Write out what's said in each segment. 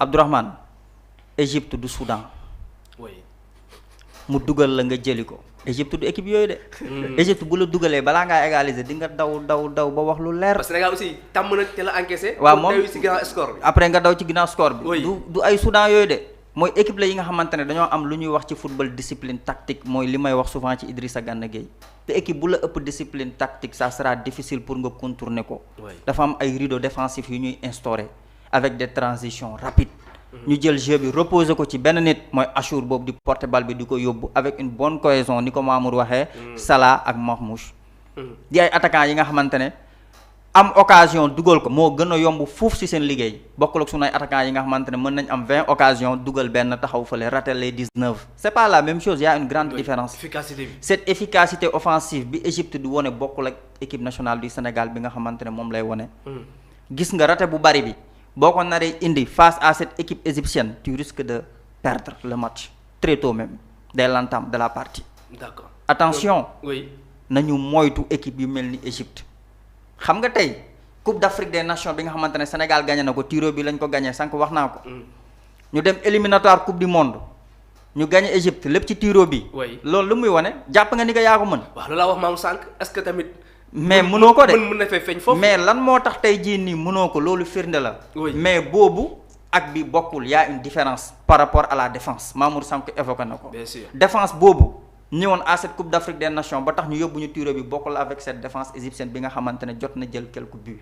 Abdourahmane Égypte du Soudan. oui. mu dugal la nga jëli ko. Égypte du équipe yooyu de. Égypte bu la dugalee balaa ngaa égaliser di nga daw ba wax lu leer. parce que Sénégal aussi tàmm na te la encaissé. waaw moom ci ginnaaw score bi. après nga daw ci ginnaaw score bi. oui du ay Soudan yooyu de. mooy équipe la yi nga xamante ne dañoo am lu ñuy wax ci football discipline tactique mooy li may wax souvent ci Idrissa Gana Gueye te équipe bu la ëpp discipline tactique ça sera difficile pour nga contourner ko. dafa am ay rideau défensif yu ñuy instaurer avec des transitions rapides. ñu jël jeu bi reposer ko ci benn nit mooy Achour boobu di porter balle bi di ko yóbbu avec une bonne cohésion ni ko Mamour waxee. Salah ak Marmoush. di ay attaquants yi nga xamante ne am occasion dugal ko moo gën a yomb fuuf ci seen liggéey bokkul ak sunu ay attaquants yi nga xamante ne mën nañ am 20 occasions dugal benn taxaw fële rater les 19. c'est pas la même chose y a une grande différence. efficacité bi. cette efficacité offensive bi Égypte di wone bokkul ak équipe nationale du Sénégal bi nga xamante ne moom lay wone. gis nga raté bu bari bi. boo ko naree indi face à cette équipe égyptienne tu risques de perdre le match très tôt même dès l'entame de la partie. d'accord attention. oui. nañu moytu équipe yu mel ni Égypte. xam nga tey Coupe d'Afrique des Nations bi nga xamante ne Sénégal gagné na ko tiro bi lañ ko gagné sànq wax naa ko. ñu dem éliminatoire Coupe du monde ñu gagné Égypte lépp ci tiro bi. loolu lu muy wane jàpp nga ni nga yaa ko mën. waaw loolu laa wax maamu sànq est-ce que tamit. mais mënoo ko de mën na fay feeñ foofu. mais lan moo tax tey jii nii mënoo ko loolu firnde la. mais boobu ak bi bokkul y a une différence par rapport à la défense Mamour Sànq évoqué na ko. bien sûr défense boobu ñëwoon à cette Coupe d'Afrique des Nations ba tax ñu yóbbu ñu tiro bi bokkul avec cette défense égyptienne bi nga xamante ne jot na jël quelques buts.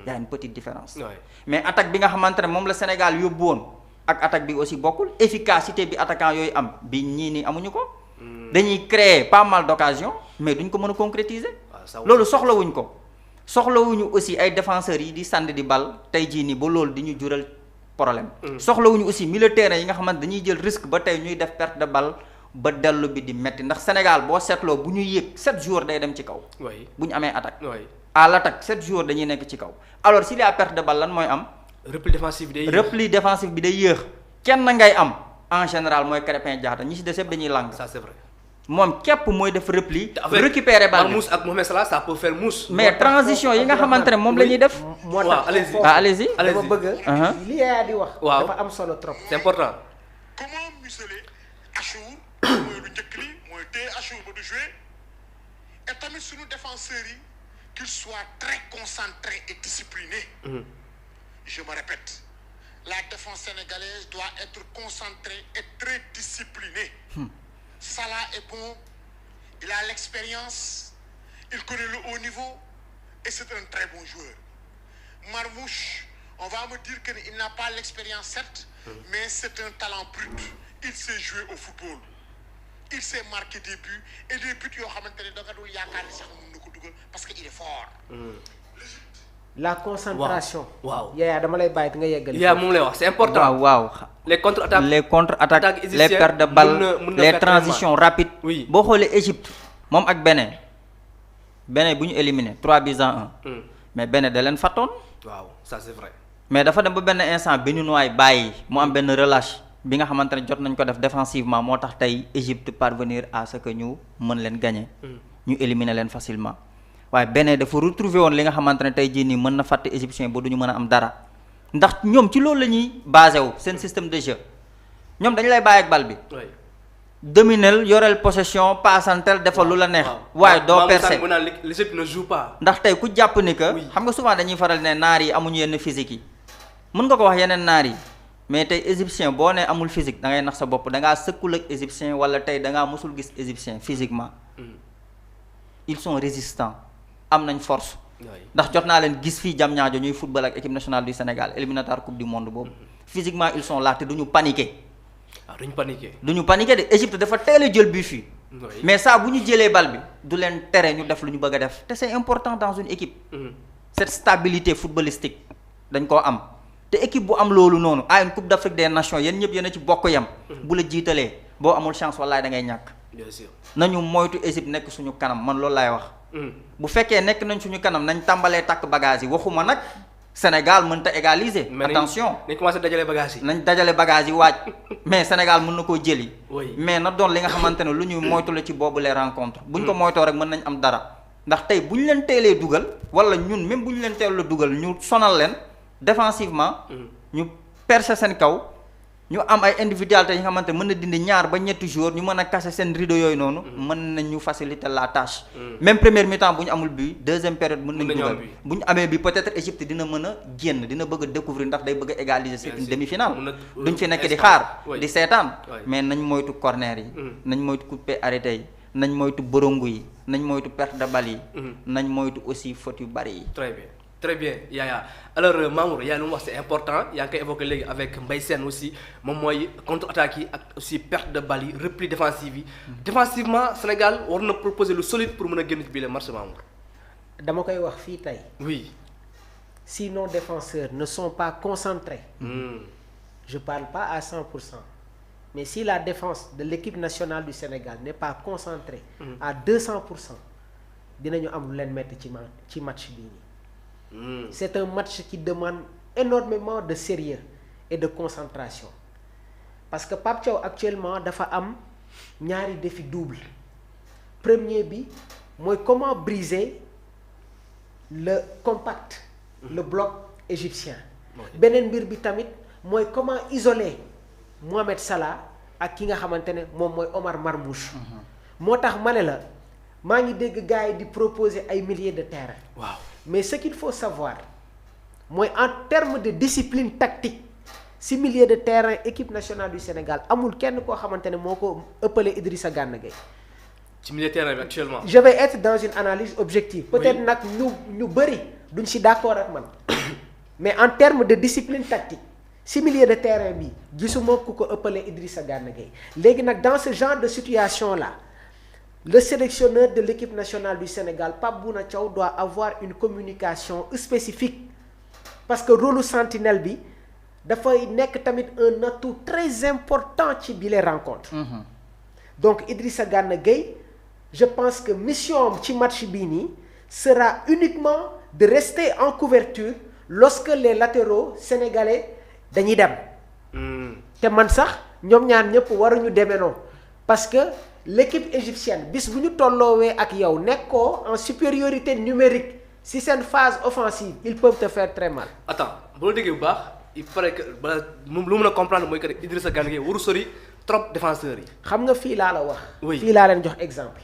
y a une petite différence. mais attaque bi nga xamante ne moom la Sénégal yóbbu woon ak attaque bi aussi bokkul efficacité bi attaquant yooyu am bi ñii nii amuñu ko. dañuy créer pas mal d'occasions mais duñ ko mën a concrétiser. loolu soxlawuñ ko soxlawuñu aussi ay défenseurs yi di sànni di bal tey jii nii ba loolu di ñu jural problème. soxlawuñu aussi milieu terrain yi nga xamante dañuy jël risque ba tey ñuy def perte de balle ba dellu bi di metti ndax Sénégal boo seetloo bu ñuy yéeg 7 jours day dem ci kaw. bu ñu amee attaque. à l'attaque 7 jours dañuy nekk ci kaw alors s'il y a perte de balle lan mooy am. repli défensif bi day yéex kenn ngay am en général mooy Krépin Diatta ñi ci des yëpp dañuy lang. ça c'est vrai. moom képp mooy def repli. récupérer balle bi ak Mohamed Salah ça peut faire mousse. mais transition yi nga xamante ne moom la ñuy def. moo tax allez-y dama bëgg. li yaa di wax. waaw dafa am solo trop. c'est important. comment museler Achour mooy lu njëkk li mooy téye Achour ba du jouer et tamit suñu défenseurs yi qu'ils soient très concentrés et disciplinés. Je me répète la défense sénégalaise doit être concentrée et très disciplinée. Salah est bon, il a l'expérience, il connaît le haut niveau et c'est un très bon joueur. Marmoush, on va me dire qu'il n'a pas l'expérience certes, mais c'est un talent brut. Il sait jouer au football. Il sait marquer des buts et des buts yoo xamante ne danga dul yaakaar ni sax mën na ko dugal parce que il est fort. La concentration. waaw yaa dama lay bàyyi nga yeggali. yaa moom lay wax c'est important. waaw les contre-attaques les pertes de balles les transitions rapides. boo xoolee Égypte moom ak Bénin bu ñu éliminé 3-1. mais Bénin da leen fattoon. waaw ça c'est vrai. mais dafa dem ba benn instant Béninois bàyyi mu am benn relâche bi nga xamante ne jot nañ ko def défensivement moo tax tey Égypte parvenir à ce que ñu mën leen gagner. ñu éliminer leen facilement. waaye Bénin dafa retrouver woon li nga xamante ne tey jii nii mën na fàtte égyptien ba du ñu mën a am dara ndax ñoom ci loolu la ñuy basé wu seen système de jeu ñoom dañu lay bàyyi ak bal bi. dominel yoreel possession passantel defal lu la neex. waaye doo percer l'Égypte ne joue pas. ndax tey ku jàpp ni que. xam nga souvent dañuy faral ne naar yi amuñu yenn physique yi mën nga ko wax yeneen naar yi mais tey égyptien boo nee amul physique da ngay nax sa bopp da ngaa sëkkul ak égyptien wala tey da ngaa mosul gis égyptien physiquement. ils sont résistants. am nañ force ndax jot naa leen gis fii Diamniadio ñuy football ak équipe nationale du Sénégal éliminatoire coupe du monde boobu physiquement ils sont là te duñu paniquer. duñu paniquer de Égypte dafa teel a jël but fii mais ça bu ñu jëlee bal bi du leen tere ñu def lu ñu bëgg a def te c'est important dans une équipe. cette stabilité footballistique dañ koo am te équipe bu am loolu noonu à une coupe d'Afrique des nations yéen ñëpp yéen a ci bokk yam bu la jiitalee boo amul chance wallaay da ngay ñàkk. bien sûr nañu moytu Égypte nekk suñu kanam man loolu laay wax. bu fekkee nekk nañ suñu kanam nañ tàmbalee takk bagage yi waxuma nag Sénégal mënta égaliser. attention nañ commencé dajale bagage yi. nañ dajale bagage yi waaj mais Sénégal mën na koo jëli. mais na doon li nga xamante ne lu ñuy moytu la ci boobu les rencontres. buñ ko moytoo rek mën nañ am dara ndax tey bu ñu leen teelee dugal wala ñun même bu ñu leen teel la dugal ñu sonal leen défensivement. ñu percer seen kaw ñu am ay individualité yi nga xamante mën na dindi ñaar ba ñetti jours ñu mën a casser seen rideau yooyu noonu. mën nañu faciliter la tâche. même première mi-temps bu ñu amul but deuxième période mën nañu dugal bu ñu amee bi peut-être Égypte dina mën a génn dina bëgg a découvrir ndax day bëgg a égaliser c'est une demi-finale. duñ fi nekk di xaar di seetaan. mais nañ moytu corner yi. nañ moytu coupé arrêté yi. nañ moytu borongu yi nañ moytu perte de balle yi. nañ moytu aussi faute yu bari yi. Très bien Yaya alors Mamour yaa lu mu wax c'est important yaa ngi koy évoqué léegi avec Mbaye Sène aussi moom mooy contre-attaque yi ak aussi perte de balle yi repli défensif yi. défensivement Sénégal war na proposer lu solide pour mën a génn ci biir match Mamour. dama koy wax fii tey. oui. si nos défenseurs ne sont pas concentrés. je parle pas à 100%. mais si la défense de l'équipe nationale du Sénégal n'est pas concentrée. à 200%, dinañu am lu leen metti ci match bii nii. C'est un match qui demande énormément de sérieux et de concentration parce que Pape Thiaw actuellement dafa am ñaari défi double. Premier bi mooy comment briser le compact, le bloc égyptien. beneen mbir bi tamit mooy comment isoler Mohamed Salah ak ki nga xamante ne moom mooy Omar Marmoush. moo tax ma ne la maa ngi dégg gars yi di proposer ay milliers de terrain. waaw. mais ce qu'il faut savoir mooy en termes de discipline tactique si milieu de terrain équipe nationale du Sénégal amul kenn koo xamante ne moo ko ëppale Idrissa Gana Gueye. ci milieu de terrain bi actuellement. je vais être dans une analyse objective. peut-être nag ñu bëri duñ si d'accord ak man mais en termes de discipline tactique si milieu de terrain bi gisuma ku ko ëppale Idrissa Gana Gueye léegi nag dans ce genre de situation là. Le sélectionneur de l'équipe nationale du Sénégal, Pape Bouna Thiaw, doit avoir une communication spécifique parce que rôle sentinelle bi dafay nekk tamit un atout très important ci bile rencontre. Donc Idrissa Gana Gueye, je pense que mission am ci match bii nii sera uniquement de rester en couverture lorsque les latéraux sénégalais dañuy dem. te man sax ñoom ñaar ñëpp waruñu demee noonu parce que. L'équipe égyptienne bis bu ñu tolloowee ak yow nekkoo en supériorité numérique si seen phase offensive ils peuvent te faire très mal. attends boo déggee bu baax il paraît que moom lu mën a comprendre mooy que Idrissa Gana Gueye waru sori trop défenseurs yi. xam nga fii laa la wax. oui fii laa leen jox exemple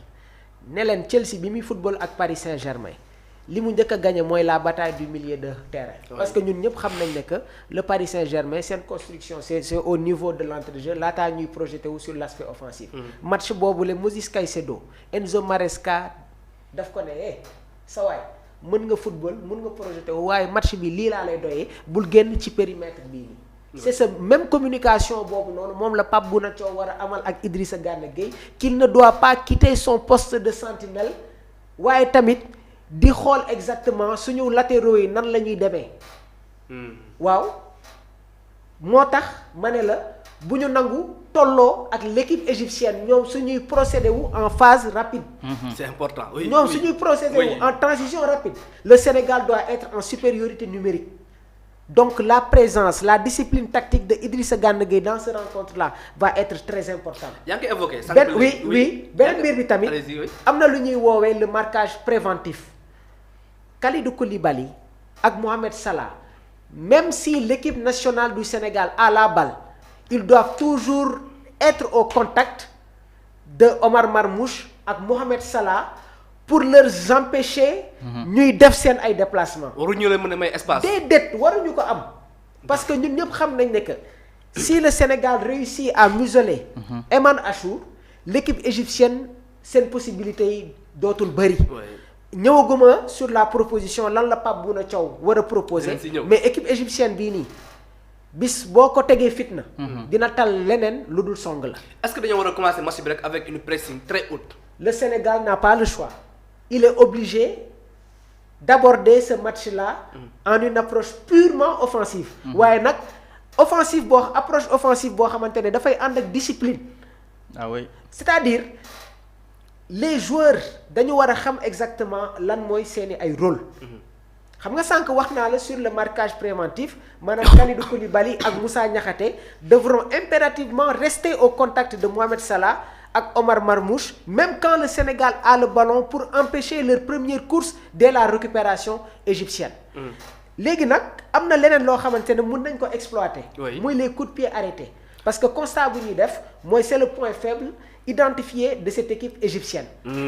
ne leen Chelsea bi muy football ak Paris Saint-Germain li mu njëkk a gagné mooy la bataille du milieu de terrain. parce que ñun ñëpp xam nañ ne que le Paris Saint-Germain seen construction c'est au niveau de l'entrée de jeu laataa ñuy projeté wu sur l'aspect offensif. match boobu le Moses Caicedo Enzo Maresca daf ko ne sa waay mën nga football mën nga projeté wu waaye match bi lii laa lay doyee bul génn ci périmètre bii nii. c'est ce même communication boobu noonu moom la Pape Bouna Thiaw war a amal ak Idrissa Gana Gueye qu'il ne doit pas quitter son poste de sentinelle waaye tamit. di xool exactement suñu latéraux yi nan la ñuy demee. waaw moo tax ma ne la bu ñu nangu tolloo ak l'équipe égyptienne ñoom suñuy procédé wu en phase rapide. c'est important oui. ñoom suñuy procédé wu en transition rapide. le Sénégal doit être en supériorité numérique. donc la présence la discipline tactique de Idrissa Gana Gueye dans cette rencontre là va être très importante. yaa ngi koy évoqué. oui beneen mbir bi tamit am na lu ñuy woowee le marquage préventif. Kalidou Koulibaly ak Mohamed Salah même si l'équipe nationale du Sénégal a la balle ils doivent toujours être au contact de Omar Marmoush ak Mohamed Salah pour leur empêcher ñuy def seen ay déplacements. waruñu leen mën a may espace. déedéet waruñu ko am parce que ñun ñëpp xam nañ ne que si le Sénégal réussit à museler Eman Achour l'équipe égyptienne seen possibilité yi dootul bëri. ñëwaguma sur la proposition lan la Pape Bouna Thiaw war a proposer mais équipe égyptienne bii nii bis boo ko tegee fitna. dina tal leneen lu dul song la. est-ce que dañoo war a commencer match bi rek avec une pressing très haute. le Sénégal n'a pas le choix il est obligé d'aborder ce match-là en une approche purement offensive. waaye nag approche offensive boo xamante ne dafay ànd ak discipline. ah oui c'est-à-dire. les joueurs dañu war a xam exactement lan mooy seeni ay rôle xam nga sànq wax naa la sur le marquage préventif maanaam Kalidou Koulibaly ak Moussa Niakhaté devront impérativement rester au contact de Mohamed Salah ak Omar Marmoush même quand le Sénégal a le ballon pour empêcher leur première course dès la récupération égyptienne. léegi nag am na leneen loo xamante ne mun nañ ko exploiter. Oui. muy les coups de pied arrêtés parce que constat bu ñuy def mooy c'est le point faible identifié de cette équipe égyptienne.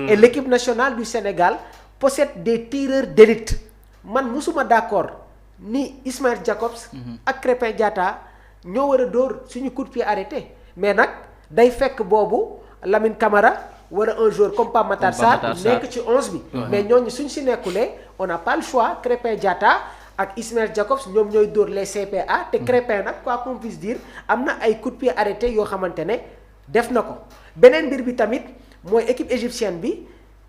Et l'équipe nationale du Sénégal possède des tireurs d'élite. Man musuma d'accord ni Ismaël Jacobs ak Krépin Diatta ñoo war a dóor suñu coup de pied arrêté mais nag day fekk boobu Lamine Camara wala un joueur comme Pape Matar Sarr nekk ci 11 bi. mais ñooñu suñ si nekkulee on n'a pas le choix. Krépin Diatta ak Ismaël Jacobs ñoom ñooy dóor les CPA te Krépin nag quoi qu'on puisse dire am na ay coup de pied arrêté yoo xamante ne def na ko. beneen mbir bi tamit mooy équipe égyptienne bi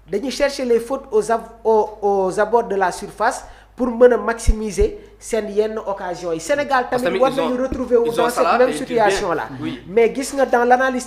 dañuy chercher les fautes aux abords de la surface pour mën a maximiser seen yenn occasions yi. Sénégal tamit war nañu retrouver wu dans cette même situation là. mais gis nga dans l'analyse